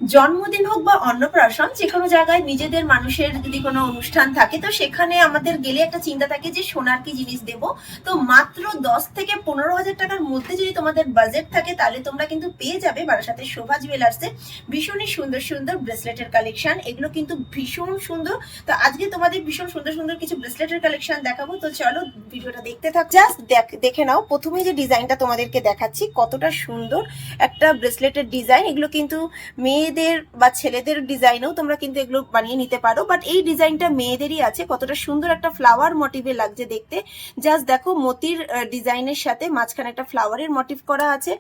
জন্মদিন হোক বা অন্নপ্রাশন, যে কোনো জায়গায় নিজেদের মানুষের যদি কোনো অনুষ্ঠান থাকে, তো সেখানে আমাদের গেলে একটা চিন্তা থাকে যে সোনার কি জিনিস দেব। তো মাত্র 10 থেকে 15 হাজার টাকার মধ্যে যদি তোমাদের বাজেট থাকে, তাহলে তোমরা কিন্তু পেয়ে যাবে বারাসাতের শোভা জুয়েলার্সে ভীষণই সুন্দর সুন্দর ব্রেসলেটের কালেকশন। এগুলো কিন্তু ভীষণ সুন্দর। তো আজকে তোমাদের ভীষণ সুন্দর সুন্দর কিছু ব্রেসলেটের কালেকশন দেখাবো। তো চলো ভিডিওটা দেখতে থাক। জাস্ট দেখে নাও, প্রথমে যে ডিজাইনটা তোমাদেরকে দেখাচ্ছি কতটা সুন্দর একটা ব্রেসলেটের ডিজাইন। এগুলো কিন্তু মেয়েদের বা ছেলেদের ডিজাইনেও তোমরা কিন্তু এগুলো বানিয়ে নিতে পারো, বাট এই ডিজাইনটা মেয়েদেরই আছে। কতটা সুন্দর একটা ফ্লাওয়ার মোটিভে লাগছে দেখতে। জাস্ট দেখো, মতির ডিজাইনের সাথে মাঝখানে একটা ফ্লাওয়ারের মোটিভ করা আছে।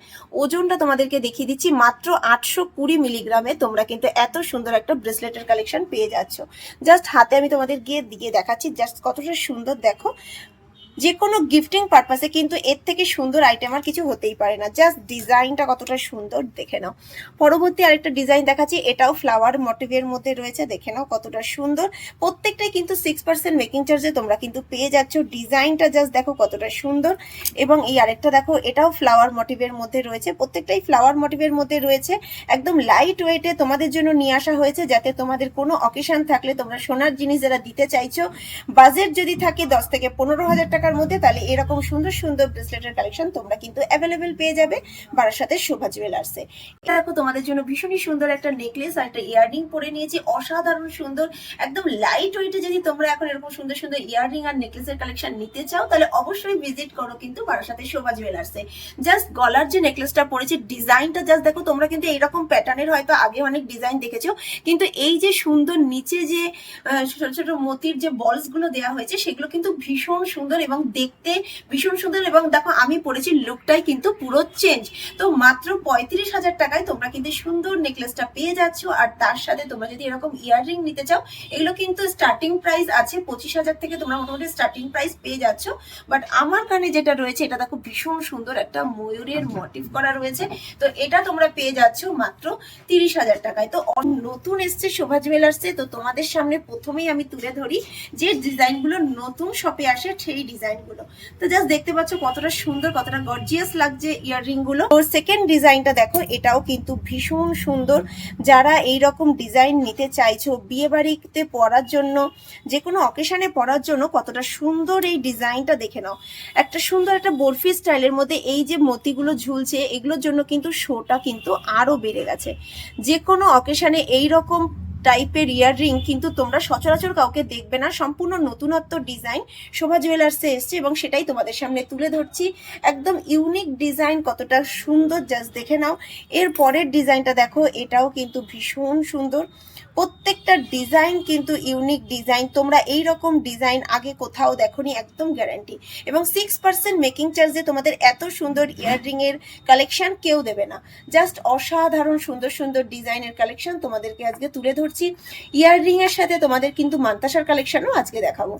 ওজনটা তোমাদেরকে দেখিয়ে দিচ্ছি, মাত্র 820 মিলিগ্রামে তোমরা কিন্তু এত সুন্দর একটা ব্রেসলেটের কালেকশন পেয়ে যাচ্ছ। জাস্ট হাতে আমি তোমাদের দিয়ে দেখাচ্ছি, জাস্ট কতটা সুন্দর দেখো। যে কোনো গিফটিং পারপাসে কিন্তু এর থেকে সুন্দর আইটেম আর কিছু হতেই পারে না। জাস্ট ডিজাইনটা কতটা সুন্দর দেখে নাও। পরবর্তী আরেকটা ডিজাইন দেখাচ্ছি, এটাও ফ্লাওয়ার মোটিভের মধ্যে রয়েছে। দেখে নাও কতটা সুন্দর। প্রত্যেকটাই কিন্তু 6% মেকিং চার্জে তোমরা কিন্তু পেয়ে যাচ্ছ। ডিজাইনটা জাস্ট দেখো কতটা সুন্দর। এবং এই আরেকটা দেখো, এটাও ফ্লাওয়ার মোটিভের মধ্যে রয়েছে। প্রত্যেকটাই ফ্লাওয়ার মোটিভের মধ্যে রয়েছে। একদম লাইট ওয়েটে তোমাদের জন্য নিয়ে আসা হয়েছে, যাতে তোমাদের কোনো অকেশন থাকলে তোমরা সোনার জিনিস যারা দিতে চাইছো, বাজেট যদি থাকে 10 থেকে 15 হাজার টাকার মধ্যে, তাহলে এরকম সুন্দর সুন্দর ব্রেসলেটের কালেকশন তোমরা কিন্তু অ্যাভেলেবেল পেয়ে যাবে বারাসাতের শোভা জুয়েলার্সে। এটা দেখো, তোমাদের জন্য ভীষণই সুন্দর একটা নেকলেস আর একটা ইয়াররিং পরে নিয়েছি, অসাধারণ সুন্দর। একদম লাইট ওয়েটে যদি তোমরা এখন এরকম সুন্দর সুন্দর ইয়াররিং আর নেকলেসের কালেকশন নিতে চাও, তাহলে অবশ্যই ভিজিট করো কিন্তু বারাসাতের শোভা জুয়েলার্সে। জাস্ট গলার যে নেকলেসটা পরেছি, ডিজাইনটা জাস্ট দেখো। তোমরা কিন্তু এইরকম প্যাটার্নের হয়তো আগে অনেক ডিজাইন দেখেছো, কিন্তু এই যে সুন্দর নিচে যে ছোট ছোট মতির যে বলস গুলো দেওয়া হয়েছে, সেগুলো কিন্তু ভীষণ সুন্দর এবং দেখতে ভীষণ সুন্দর। এবং দেখো, আমি পরেছি, লুকটাই কিন্তু পুরো চেঞ্জ। তো মাত্র 35,000 টাকায় তোমরা কিন্তু সুন্দর নেকলেসটা পেয়ে যাচ্ছ। আর তার সাথে তোমরা যদি এরকম ইয়াররিং নিতে চাও, এগুলো কিন্তু স্টার্টিং প্রাইস আছে 25,000 থেকে তোমরা মোটামুটি স্টার্টিং প্রাইস পেয়ে যাচ্ছ। বাট আমার কানে যেটা রয়েছে, এটা দেখো ভীষণ সুন্দর একটা ময়ূরের মোটিভ করা রয়েছে। তো এটা তোমরা পেয়ে যাচ্ছ মাত্র 30,000 টাকায়। তো নতুন এসছে শোভা জুয়েলার্সে। তো তোমাদের সামনে প্রথমেই আমি তুলে ধরি যে ডিজাইনগুলো নতুন শপে আসে, সেই ডিজাইনগুলো। তো জাস্ট দেখতে পাচ্ছ কতটা সুন্দর, কতটা গর্জিয়াস লাগছে ইয়াররিং গুলো। তো সেকেন্ড ডিজাইনটা দেখো, এটাও কিন্তু ভীষণ সুন্দর। যারা এইরকম ডিজাইন নিতে চাইছো বিয়ে বাড়িতে পরার জন্য, যে কোনো অকেশনে পরার জন্য, কতটা সুন্দর এই ডিজাইনটা দেখে নাও। একটা সুন্দর একটা বরফি স্টাইলের মধ্যে এই যে মতিগুলো ঝুলছে, এগুলোর জন্য কিন্তু শোটা কিন্তু আরো বেড়ে গেছে। যে কোনো অকেশনে এইরকম টাইপের ইয়াররিং কিন্তু তোমরা সচরাচর কাউকে দেখবে না। সম্পূর্ণ নতুনত্ব ডিজাইন শোভা জুয়েলার্সে এসছে এবং সেটাই তোমাদের সামনে তুলে ধরছি। একদম ইউনিক ডিজাইন, কতটা সুন্দর জাস্ট দেখে নাও। এর পরের ডিজাইনটা দেখো, এটাও কিন্তু ভীষণ সুন্দর। প্রত্যেকটা ডিজাইন কিন্তু ইউনিক ডিজাইন। তোমরা এই রকম ডিজাইন আগে কোথাও দেখোনি, একদম গ্যারান্টি। এবং 6% মেকিং চার্জে তোমাদের এত সুন্দর ইয়াররিং এর কালেকশন কেউ দেবে না। জাস্ট অসাধারণ সুন্দর সুন্দর ডিজাইনের কালেকশন তোমাদেরকে আজকে তুলে ধরছি। ইয়াররিং এর সাথে তোমাদের কিন্তু মান্তাসার কালেকশনও আজকে দেখাবো।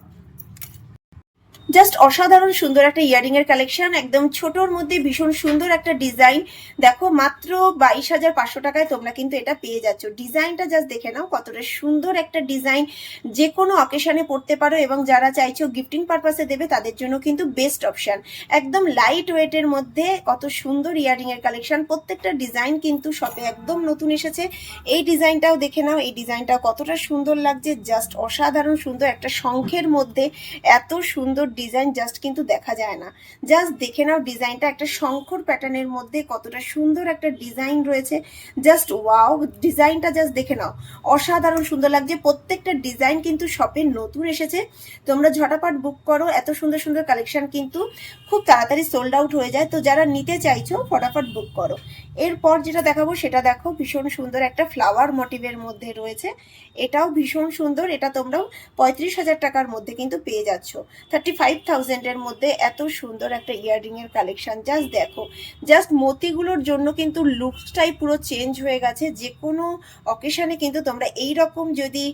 জাস্ট অসাধারণ সুন্দর একটা ইয়ারিং এর কালেকশন, একদম ছোটর মধ্যে ভীষণ সুন্দর একটা ডিজাইন। দেখো, মাত্র 22,500 টাকায় তোমরা কিন্তু এটা পেয়ে যাচ্ছ। ডিজাইনটা জাস্ট দেখে নাও, কতটা সুন্দর একটা ডিজাইন। যে কোনো অকেশনে পড়তে পারো এবং যারা চাইছো গিফটিং পারপাসে দেবে, তাদের জন্য কিন্তু বেস্ট অপশন। একদম লাইট ওয়েটের মধ্যে কত সুন্দর ইয়ারিং এর কালেকশন। প্রত্যেকটা ডিজাইন কিন্তু শপে একদম নতুন এসেছে। এই ডিজাইনটাও দেখে নাও, এই ডিজাইনটাও কতটা সুন্দর লাগছে। জাস্ট অসাধারণ সুন্দর একটা শঙ্খের মধ্যে এত সুন্দর ডিজাইন জাস্ট কিন্তু দেখা যায় না। জাস্ট দেখে নাও ডিজাইনটা, একটা শঙ্খর প্যাটার্নের মধ্যে কতটা সুন্দর একটা ডিজাইন রয়েছে। জাস্ট ওয়াও, ডিজাইনটা জাস্ট দেখে নাও, অসাধারণ সুন্দর লাগছে। প্রত্যেকটা ডিজাইন কিন্তু শপে নতুন এসেছে। তোমরা ঝটাপট বুক করো, এত সুন্দর সুন্দর কালেকশন কিন্তু খুব তাড়াতাড়ি সোল্ড আউট হয়ে যায়। তো যারা নিতে চাইছো ফটাফট বুক করো। এরপর যেটা দেখাবো, সেটা দেখো, ভীষণ সুন্দর একটা ফ্লাওয়ার মোটিভের মধ্যে রয়েছে। এটাও ভীষণ সুন্দর। এটা তোমরাও 35,000 টাকার মধ্যে কিন্তু পেয়ে যাচ্ছ। 35,000 এর মধ্যে এত সুন্দর একটা ইয়াররিং এর কালেকশন। জাস্ট দেখো, জাস্ট মতিগুলোর জন্য কিন্তু লুকসটাই পুরো চেঞ্জ হয়ে গেছে। যে কোনো অকেশনে কিন্তু তোমরা এইরকম যদি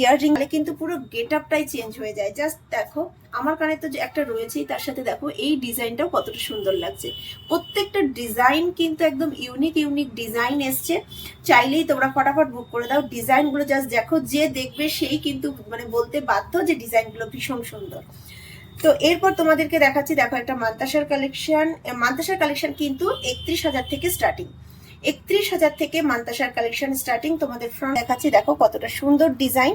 ইয়াররিং, কিন্তু পুরো গেট আপটাই চেঞ্জ হয়ে যায়। জাস্ট দেখো, আমার কানে তো একটা রয়েছেই, তার সাথে দেখো এই ডিজাইনটাও কতটা সুন্দর লাগছে। প্রত্যেকটা ডিজাইন কিন্তু একদম ইউনিক ইউনিক ডিজাইন এসছে। চাইলেই তোমরা ফটাফট বুক করে দাও। ডিজাইনগুলো জাস্ট দেখো, যে দেখবে সেই কিন্তু মানে বলতে বাধ্য যে ডিজাইনগুলো ভীষণ সুন্দর। তো এরপর তোমাদেরকে দেখাচ্ছি, দেখো একটা মান্তাসার কালেকশন। মান্তাসার কালেকশন কিন্তু 31,000 থেকে স্টার্টিং। 31,000 থেকে মান্তাসার কালেকশন স্টার্টিং। তোমাদের ফ্রন্ট দেখাচ্ছি, দেখো কতটা সুন্দর ডিজাইন।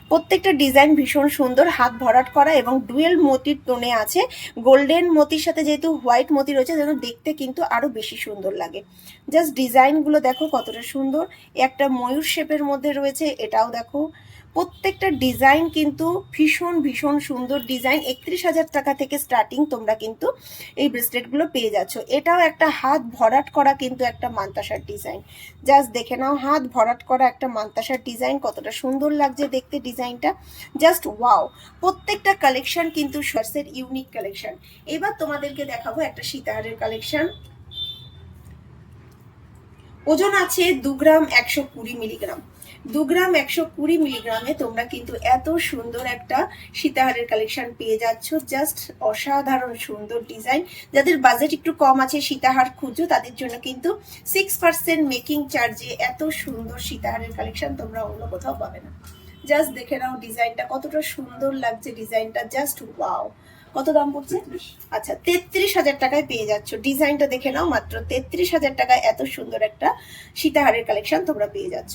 প্রত্যেকটা ডিজাইন ভীষণ সুন্দর, হাত ভরাট করা এবং ডুয়েল মতির টোনে আছে। গোল্ডেন মতির সাথে যেহেতু হোয়াইট মতি রয়েছে, যেন দেখতে কিন্তু আরো বেশি সুন্দর লাগে। জাস্ট ডিজাইনগুলো দেখো কতটা সুন্দর। একটা ময়ূর শেপের মধ্যে রয়েছে, এটাও দেখো। প্রত্যেকটা ডিজাইন কিন্তু ভীষণ ভীষণ সুন্দর ডিজাইন। 31,000 টাকা থেকে স্টার্টিং তোমরা কিন্তু এই ব্রেসলেটগুলো পেয়ে যাচ্ছ। এটাও একটা হাত ভরাট করা কিন্তু একটা মান্তাসার ডিজাইন। জাস্ট দেখে নাও, হাত ভরাট করা একটা মান্তাসার ডিজাইন, কতটা সুন্দর লাগছে দেখতে ডিজাইনটা, জাস্ট ওয়াও। প্রত্যেকটা কালেকশন কিন্তু শর্টসের ইউনিক কালেকশন। এবার তোমাদেরকে দেখাবো একটা সীতাহারের কালেকশন। ওজন আছে 2 গ্রাম 120 মিলিগ্রাম। 2 গ্রাম 120 মিলিগ্রামে তোমরা কিন্তু এত সুন্দর একটা সীতাহারের কালেকশন পেয়ে যাচ্ছ। জাস্ট অসাধারণ সুন্দর ডিজাইন। যাদের বাজেট একটু কম আছে, সীতাহার খুঁজো, তাদের জন্য কিন্তু 6% মেকিং চার্জে এত সুন্দর সীতাহারের কালেকশন তোমরা অন্য কোথাও পাবে না। জাস্ট দেখে নাও ডিজাইনটা কতটা সুন্দর লাগছে, ডিজাইনটা জাস্ট ওয়াও। কত দাম পড়ছে? আচ্ছা, 33,000 টাকায় পেয়ে যাচ্ছ। ডিজাইনটা দেখে নাও, মাত্র 33,000 টাকায় এত সুন্দর একটা সীতাহারের কালেকশন তোমরা পেয়ে যাচ্ছ।